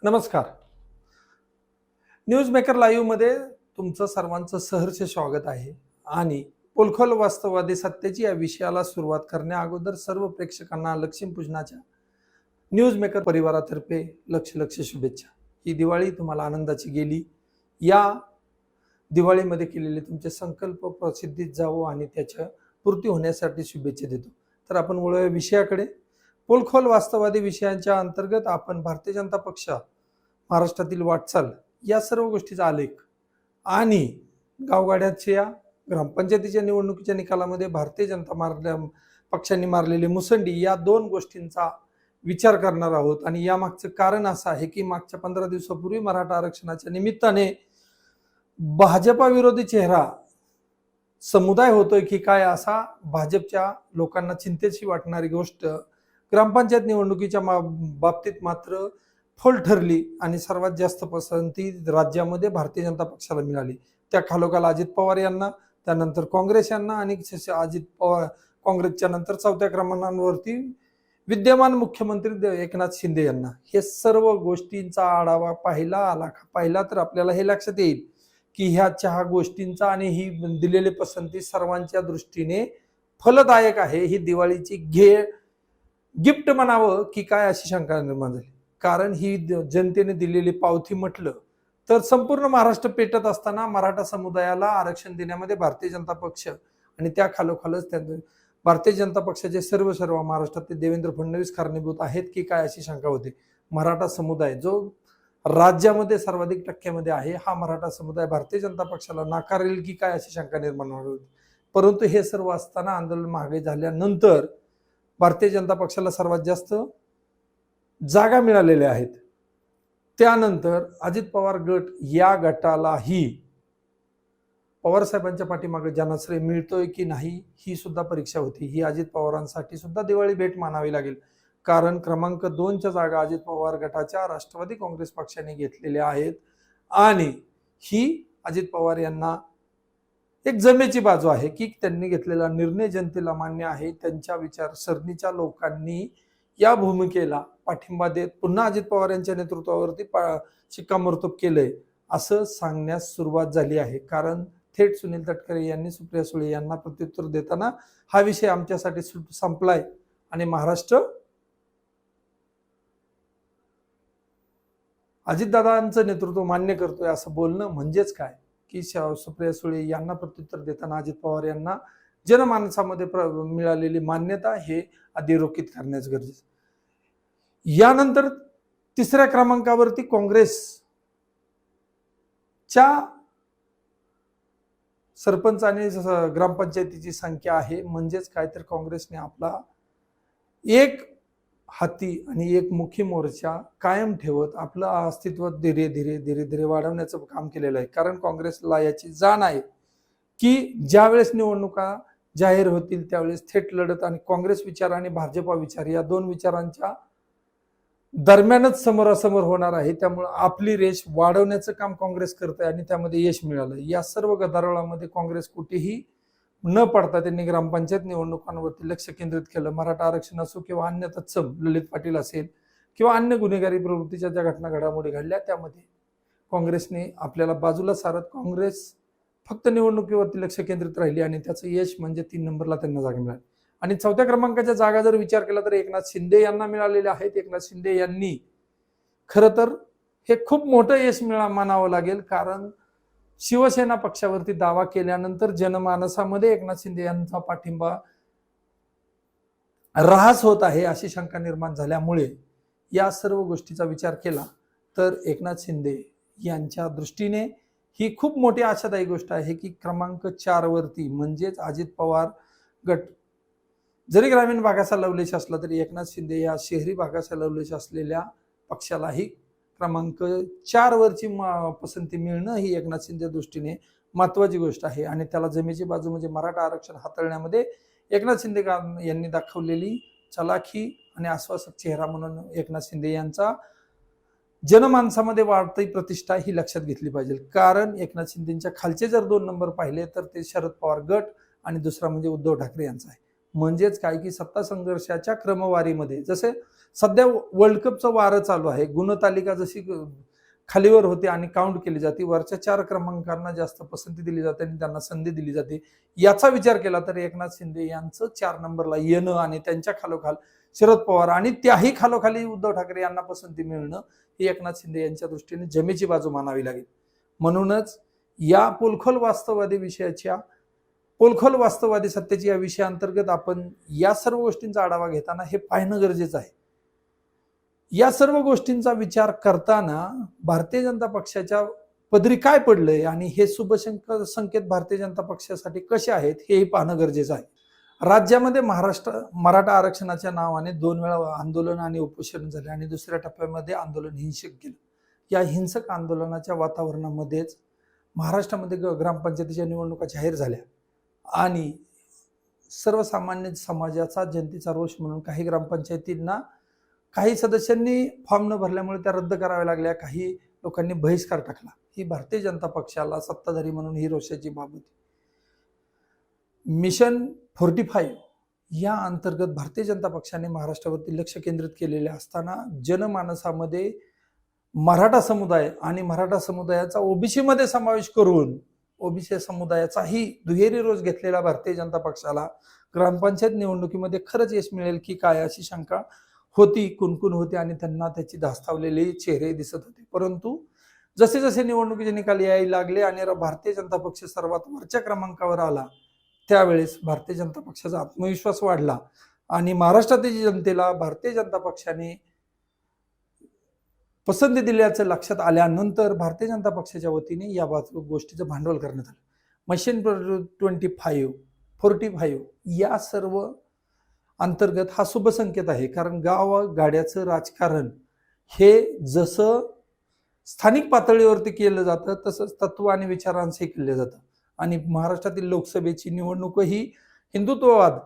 नमस्कार. News maker live मध्ये तुमचं सर्वांचं सहर्ष स्वागत आहे. आणि पोलखोल वास्तववादी सत्तेची या विषयाला सुरुवात करण्या अगोदर सर्व प्रेक्षकांना लक्ष्मीपूजनाच्या न्यूज मेकर परिवारातर्फे लक्ष शुभेच्छा. ही दिवाळी तुम्हाला आनंदाची गेली. या दिवाळीमध्ये केलेले तुमचे संकल्प प्रसिद्धीत जावो आणि त्याच्या पूर्ती होण्यासाठी शुभेच्छा देतो. तर आपण वळूया विषयाकडे. पोलखोल वास्तववादी विषयांच्या अंतर्गत आपण भारतीय जनता पक्ष, महाराष्ट्रातील वाटचाल या सर्व गोष्टीचा आलेख आणि गावगाड्याच्या ग्रामपंचायतीच्या निवडणुकीच्या निकालामध्ये भारतीय जनता पक्षाने मारलेली मुसंडी या दोन गोष्टींचा विचार करणार आहोत. आणि यामागचं कारण असं आहे की मागच्या 15 दिवसापूर्वी मराठा आरक्षणाच्या निमित्ताने भाजपा विरोधी चेहरा समुदाय होतोय की काय असा भाजपच्या लोकांना चिंतेची वाटणारी गोष्ट ग्रामपंचायत निवडणुकीच्या बाबतीत मात्र फोल ठरली आणि सर्वात जास्त पसंती राज्यामध्ये भारतीय जनता पक्षाला मिळाली. त्या खालोखाल अजित पवार यांना, त्यानंतर काँग्रेस यांना आणि अजित पवार काँग्रेसच्या नंतर चौथ्या क्रमांकावरती विद्यमान मुख्यमंत्री एकनाथ शिंदे यांना. हे सर्व गोष्टींचा आढावा पाहिला तर आपल्याला हे लक्षात येईल की ह्या चहा गोष्टींचा आणि ही दिलेली पसंती सर्वांच्या दृष्टीने फलदायक आहे. ही दिवाळीची गिफ्ट म्हणावं की काय अशी शंका निर्माण झाली. कारण ही जनतेने दिलेली पावती म्हटलं तर संपूर्ण महाराष्ट्र पेटत असताना मराठा समुदायाला आरक्षण देण्यामध्ये भारतीय जनता पक्ष आणि त्या खालोखालच भारतीय जनता पक्षाचे सर्व महाराष्ट्रातील देवेंद्र फडणवीस कारणीभूत आहेत की काय अशी शंका होती. मराठा समुदाय जो राज्यामध्ये सर्वाधिक टक्क्यामध्ये आहे, हा मराठा समुदाय भारतीय जनता पक्षाला नाकारेल की काय अशी शंका निर्माण होती. परंतु हे सर्व असताना आंदोलन मागे झाल्यानंतर भारतीय जनता पक्षाला सर्वात जास्त जागा मिळालेल्या आहेत. त्यानंतर अजित पवार गट या गटालाही पवार साहेबांच्या पाठीमागे जनाश्रय मिळतोय की नाही ही सुद्धा परीक्षा होती. ही अजित पवारांसाठी सुद्धा दिवाळी भेट मानावी लागेल. कारण क्रमांक 2च्या जागा अजित पवार गटाच्या राष्ट्रवादी काँग्रेस पक्षाने घेतलेल्या आहेत आणि ही अजित पवार यांना एक जमेची बाजू आहे की त्यांनी घेतलेला निर्णय जनतेला मान्य आहे. त्यांच्या विचारसरणीच्या लोकांनी या भूमिकेला पाठिंबा देत पुन्हा अजित पवार यांच्या नेतृत्वावरती शिक्कामोर्तब केलंय असं सांगण्यास सुरुवात झाली आहे. कारण थेट सुनील तटकरे यांनी सुप्रिया सुळे यांना प्रत्युत्तर देताना हा विषय आमच्यासाठी संपलाय आणि महाराष्ट्र अजितदादांचं नेतृत्व मान्य करतोय असं बोलणं म्हणजेच काय की सुप्रिया सुळे यांना प्रत्युत्तर देताना अजित पवार यांना जनमानसामध्ये मिळालेली मान्यता हे अधोरेखित करण्यास गरजेचं. यानंतर तिसऱ्या क्रमांकावरती काँग्रेसच्या सरपंच आणि ग्रामपंचायतीची संख्या आहे. म्हणजेच काय तर काँग्रेसने आपला एक हाती आणि एक मुखी मोर्चा कायम ठेवत आपलं अस्तित्व धीरे धीरे वाढवण्याचं काम केलेलं आहे. कारण काँग्रेसला याची जाण आहे की ज्यावेळेस निवडणुका जाहीर होतील त्यावेळेस थेट लढत आणि काँग्रेस विचार आणि भाजपा विचार या दोन विचारांच्या दरम्यानच समोरासमोर होणार आहे. त्यामुळे आपली रेष वाढवण्याचं काम काँग्रेस करते आणि त्यामध्ये यश मिळालं. या सर्व गदारोळामध्ये काँग्रेस कुठेही न पडता त्यांनी ग्रामपंचायत निवडणुकांवरती लक्ष केंद्रित केलं. मराठा आरक्षण असो किंवा अन्य तत्सम ललित पाटील असेल किंवा अन्य गुन्हेगारी प्रवृत्तीच्या ज्या घटना घडामोडी घडल्या त्यामध्ये काँग्रेसने आपल्याला बाजूला सारत काँग्रेस फक्त निवडणुकीवरती लक्ष केंद्रित राहिली आणि त्याचं यश म्हणजे 3 नंबरला त्यांना जागा मिळाली. आणि 4थ्या क्रमांकाच्या जागा जर विचार केला तर एकनाथ शिंदे यांना मिळालेले आहेत. एकनाथ शिंदे यांनी खरं तर हे खूप मोठं यश मानावं लागेल. कारण शिवसेना पक्षावरती दावा केल्यानंतर जनमानसामध्ये एकनाथ शिंदे यांचा पाठिंबा ऱ्हास होत आहे अशी शंका निर्माण झाल्यामुळे या सर्व गोष्टीचा विचार केला तर एकनाथ शिंदे यांच्या दृष्टीने ही खूप मोठी आशादायी गोष्ट आहे की क्रमांक 4 वरती म्हणजेच अजित पवार गट जरी ग्रामीण भागाचा लवलेश असला तरी एकनाथ शिंदे या शहरी भागाचा लवलेश असलेल्या पक्षालाही क्रमांक 4 वरची पसंती मिळणं ही एकनाथ शिंदे दृष्टीने महत्वाची गोष्ट आहे. आणि त्याला जमेची बाजू म्हणजे मराठा आरक्षण हाताळण्यामध्ये एकनाथ शिंदे यांनी दाखवलेली चलाखी आणि आश्वासक चेहरा म्हणून एकनाथ शिंदे यांचा जनमानसामध्ये वाढती प्रतिष्ठा ही लक्षात घेतली पाहिजे. कारण एकनाथ शिंदेच्या खालचे जर 2 नंबर पाहिले तर ते शरद पवार गट आणि दुसरा म्हणजे उद्धव ठाकरे यांचा आहे. म्हणजेच काय की सत्ता संघर्षाच्या क्रमवारीमध्ये जसे सध्या वर्ल्ड कपचं वारं चालू आहे, गुणतालिका जशी खालीवर होते आणि काउंट केली जाते, वरच्या 4 क्रमांकांना जास्त पसंती दिली जाते आणि त्यांना संधी दिली जाते. याचा विचार केला तर एकनाथ शिंदे यांचं 4 नंबरला येणं आणि त्यांच्या खालोखाल शरद पवार आणि त्याही खालोखाली उद्धव ठाकरे यांना पसंती मिळणं ही एकनाथ शिंदे यांच्या दृष्टीने जमेची बाजू मानावी लागेल. म्हणूनच या पोलखोल वास्तववादी सत्तेची या विषयाअंतर्गत आपण या सर्व गोष्टींचा आढावा घेताना हे पाहणं गरजेचं आहे. या सर्व गोष्टींचा विचार करताना भारतीय जनता पक्षाच्या पदरी काय पडलंय आणि हे संकेत भारतीय जनता पक्षासाठी कसे आहेत हेही पाहणं गरजेचं आहे. राज्यामध्ये मराठा आरक्षणाच्या नावाने 2 वेळा आंदोलन आणि उपोषण झाले आणि दुसऱ्या टप्प्यामध्ये आंदोलन हिंसक गेलं. या हिंसक आंदोलनाच्या वातावरणामध्येच महाराष्ट्रामध्ये ग्रामपंचायतीच्या निवडणुका जाहीर झाल्या आणि सर्वसामान्य समाजाचा जनतेचा रोष म्हणून काही ग्रामपंचायतींना काही सदस्यांनी फॉर्म न भरल्यामुळे त्या रद्द कराव्या लागल्या, काही लोकांनी बहिष्कार टाकला. ही भारतीय जनता पक्षाला सत्ताधारी म्हणून ही रोषाची बाब होती. मिशन 45 या अंतर्गत भारतीय जनता पक्षाने महाराष्ट्रावरती लक्ष केंद्रित केलेले असताना जनमानसामध्ये मराठा समुदाय आणि मराठा समुदायाचा ओबीसी मध्ये समावेश करून ओबीसी समुदायाचाही दुहेरी रोष घेतलेला भारतीय जनता पक्षाला ग्रामपंचायत निवडणुकीमध्ये खरंच यश मिळेल की काय अशी शंका होती, कुणकुण होती आणि त्यांना त्याची धास्तावलेले चेहरे दिसत होते. परंतु जसे जसे निवडणुकीचे निकाल यायला लागले आणि भारतीय जनता पक्ष सर्वात वरच्या क्रमांकावर आला त्यावेळेस भारतीय जनता पक्षाचा आत्मविश्वास वाढला आणि महाराष्ट्रातील जनतेला भारतीय जनता पक्षाने पसंती दिल्याचं लक्षात आल्यानंतर भारतीय जनता पक्षाच्या वतीने या गोष्टीचं भांडवल करण्यात आलं. मिशन 45 या सर्व अंतर्गत हा शुभ संकेत आहे, कारण गाड्याचं राजकारण हे जसं स्थानिक पातळीवरती केलं जातं तसंच तत्व आणि विचारांशी केलं जातं आणि महाराष्ट्रातील लोकसभेची निवडणूक ही हिंदुत्ववाद,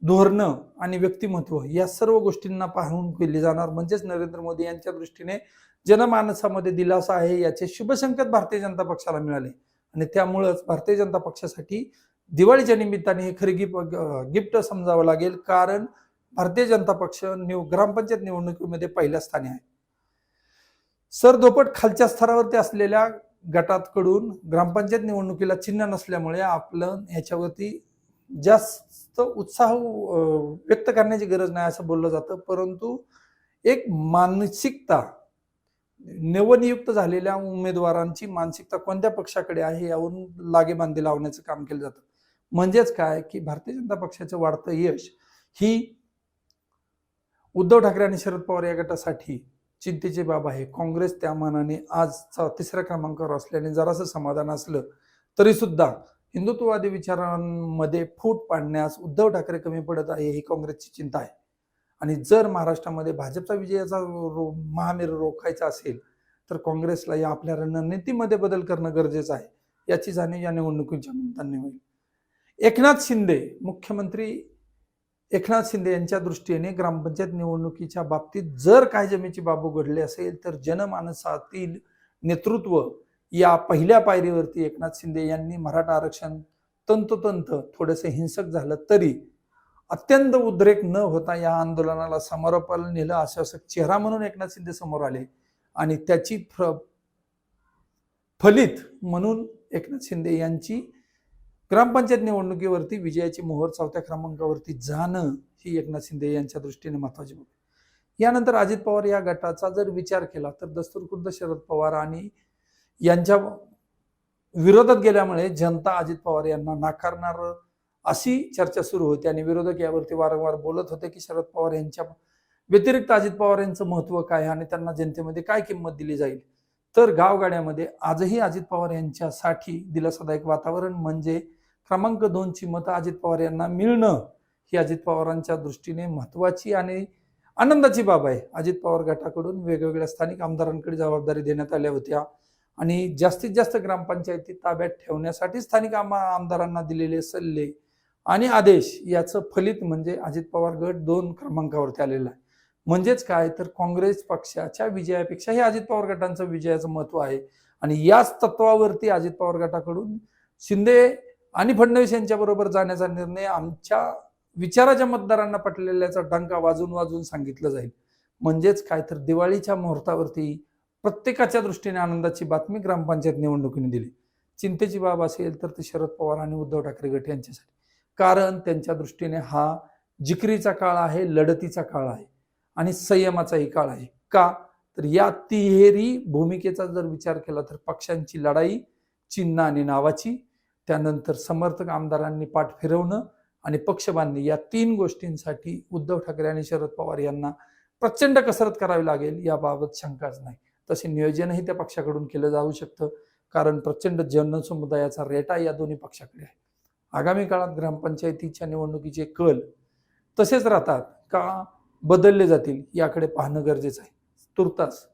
धोरणं आणि व्यक्तिमत्व या सर्व गोष्टींना पाहून केली जाणार. म्हणजेच नरेंद्र मोदी यांच्या दृष्टीने जनमानसामध्ये दिलासा आहे याचे शुभ संकेत भारतीय जनता पक्षाला मिळाले आणि त्यामुळेच भारतीय जनता पक्षासाठी दिवाळीच्या निमित्ताने हे खरी गिफ्ट समजावं लागेल, कारण भारतीय जनता पक्ष ग्रामपंचायत निवडणुकीमध्ये पहिल्या स्थानी आहे. सरधोपट खालच्या स्तरावरती असलेल्या गटाकडून ग्रामपंचायत निवडणुकीला चिन्ह नसल्यामुळे आपलं ह्याच्यावरती जास्त उत्साह व्यक्त करण्याची गरज नाही असं बोललं जातं. परंतु एक मानसिकता, नवनियुक्त झालेल्या उमेदवारांची मानसिकता कोणत्या पक्षाकडे आहे यावरून लागेबांधे लावण्याचं काम केलं जातं. म्हणजेच काय की भारतीय जनता पक्षाचं वाढतं यश ही उद्धव ठाकरे आणि शरद पवार या गटासाठी चिंतेची बाब आहे. काँग्रेस त्या मानाने आज 3ऱ्या क्रमांकावर असल्याने जरासं समाधान असलं तरी सुद्धा हिंदुत्ववादी विचारांमध्ये फूट पाडण्यास उद्धव ठाकरे कमी पडत आहे ही काँग्रेसची चिंता आहे. आणि जर महाराष्ट्रामध्ये भाजपचा विजयाचा महामेर रोखायचा असेल तर काँग्रेसला या आपल्या रणनीतीमध्ये बदल करणं गरजेचं आहे. याची जाणीव या निवडणुकीच्या निमित्ताने होईल. मुख्यमंत्री एकनाथ शिंदे यांच्या दृष्टीने ग्रामपंचायत निवडणुकीच्या बाबतीत जर काही जमेची बाब घडले असेल तर जनमानसातील नेतृत्व या पहिल्या पायरीवरती एकनाथ शिंदे यांनी मराठा आरक्षण तंतोतंत थोडंसं हिंसक झालं तरी अत्यंत उद्रेक न होता या आंदोलनाला समारोपाला नेलं आश्वासक चेहरा म्हणून एकनाथ शिंदे समोर आले आणि त्याची फलित म्हणून एकनाथ शिंदे यांची ग्रामपंचायत निवडणुकीवरती विजयाची मोहर 4थ्या क्रमांकावरती जाणं ही एकनाथ शिंदे यांच्या दृष्टीने महत्वाची बाब. यानंतर अजित पवार या गटाचा जर विचार केला तर दस्तूरखुद्द शरद पवार आणि यांच्या विरोधात गेल्यामुळे जनता अजित पवार यांना नाकारणार अशी चर्चा सुरू होती आणि विरोधक यावरती वारंवार बोलत होते की शरद पवार यांच्या व्यतिरिक्त अजित पवार यांचं महत्व काय आणि त्यांना जनतेमध्ये काय किंमत दिली जाईल. तर गावगाड्यामध्ये आजही अजित पवार यांच्यासाठी दिलासादायक वातावरण म्हणजे क्रमांक 2ची मतं अजित पवार यांना मिळणं ही अजित पवारांच्या दृष्टीने महत्वाची आणि आनंदाची बाब आहे. अजित पवार गटाकडून वेगवेगळ्या स्थानिक आमदारांकडे जबाबदारी देण्यात आल्या होत्या आणि जास्तीत जास्त ग्रामपंचायती ताब्यात ठेवण्यासाठी स्थानिक आमदारांना दिलेले सल्ले आणि आदेश याचं फलित म्हणजे अजित पवार गट 2 क्रमांकावरती आलेला आहे. म्हणजेच काय तर काँग्रेस पक्षाच्या विजयापेक्षा हे अजित पवार गटांचं विजयाचं महत्व आहे आणि याच तत्वावरती अजित पवार गटाकडून शिंदे आणि फडणवीस यांच्या बरोबर जाण्याचा निर्णय आमच्या विचाराच्या मतदारांना पटलेल्याचा डंका वाजून वाजून सांगितलं जाईल. म्हणजेच काय तर दिवाळीच्या मुहूर्तावरती प्रत्येकाच्या दृष्टीने आनंदाची बातमी ग्रामपंचायत निवडणुकीने दिली. चिंतेची बाब असेल तर ती शरद पवार आणि उद्धव ठाकरे गट यांच्यासाठी, कारण त्यांच्या दृष्टीने हा जिकरीचा काळ आहे, लढतीचा काळ आहे आणि संयमाचाही काळ आहे. का तर या तिहेरी भूमिकेचा जर विचार केला तर पक्षांची लढाई, चिन्ह आणि नावाची, त्यानंतर समर्थक आमदारांनी पाठ फिरवणं आणि पक्षबांधणी, या 3 गोष्टींसाठी उद्धव ठाकरे आणि शरद पवार यांना प्रचंड कसरत करावी लागेल याबाबत शंकाच नाही. तसे नियोजनही त्या पक्षाकडून केलं जाऊ शकतं, कारण प्रचंड जनसमुदायाचा रेटा या दोन्ही पक्षाकडे आहे. आगामी काळात ग्रामपंचायतीच्या निवडणुकीचे कल तसेच राहतात का बदलले जातील याकडे पाहणं गरजेचं आहे. तुर्तास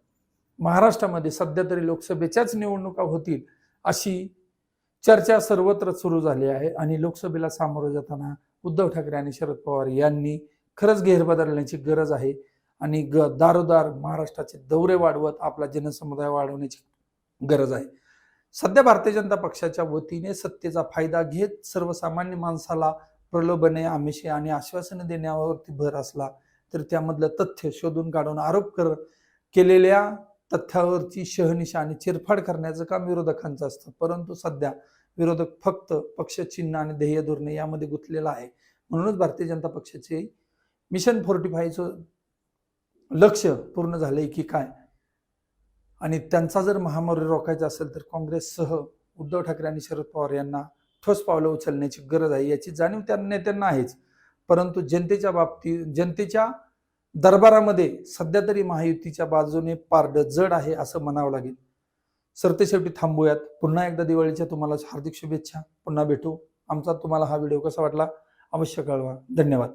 महाराष्ट्रामध्ये सध्या तरी लोकसभेच्याच निवडणुका होतील अशी चर्चा सर्वत्र सुरू झाली आहे आणि लोकसभेला सामोरं जाताना उद्धव ठाकरे आणि शरद पवार यांनी खरंच घेर बदलण्याची गरज आहे आणि दारोदार महाराष्ट्राचे दौरे वाढवत आपला जनसमुदाय वाढवण्याची गरज आहे. सध्या भारतीय जनता पक्षाच्या वतीने सत्तेचा फायदा घेत सर्वसामान्य माणसाला प्रलोभने, आमिषे आणि आश्वासनं देण्यावरती भर असला तर त्यामधलं तथ्य शोधून काढून आरोप केलेल्या तथ्यावरची शहनिशा आणि चिरफाड करण्याचं काम विरोधकांचं असतं. परंतु सध्या विरोधक फक्त पक्ष, चिन्ह आणि ध्येय धोरणे यामध्ये गुंतलेला आहे. म्हणूनच भारतीय जनता पक्षाचे मिशन 45चं लक्ष पूर्ण झालंय की काय, आणि त्यांचा जर महामारी रोखायचा असेल तर काँग्रेससह उद्धव ठाकरे आणि शरद पवार यांना ठोस पावलं उचलण्याची गरज आहे. याची जाणीव त्या नेत्यांना आहेच, परंतु जनतेच्या दरबारामध्ये सध्या तरी महायुतीच्या बाजूने पारडं जड आहे असं म्हणावं लागेल. सरतेशेवटी थांबूयात. पुन्हा एकदा दिवाळीच्या तुम्हाला हार्दिक शुभेच्छा. पुन्हा भेटू. आमचा तुम्हाला हा व्हिडिओ कसा वाटला अवश्य कळवा. धन्यवाद.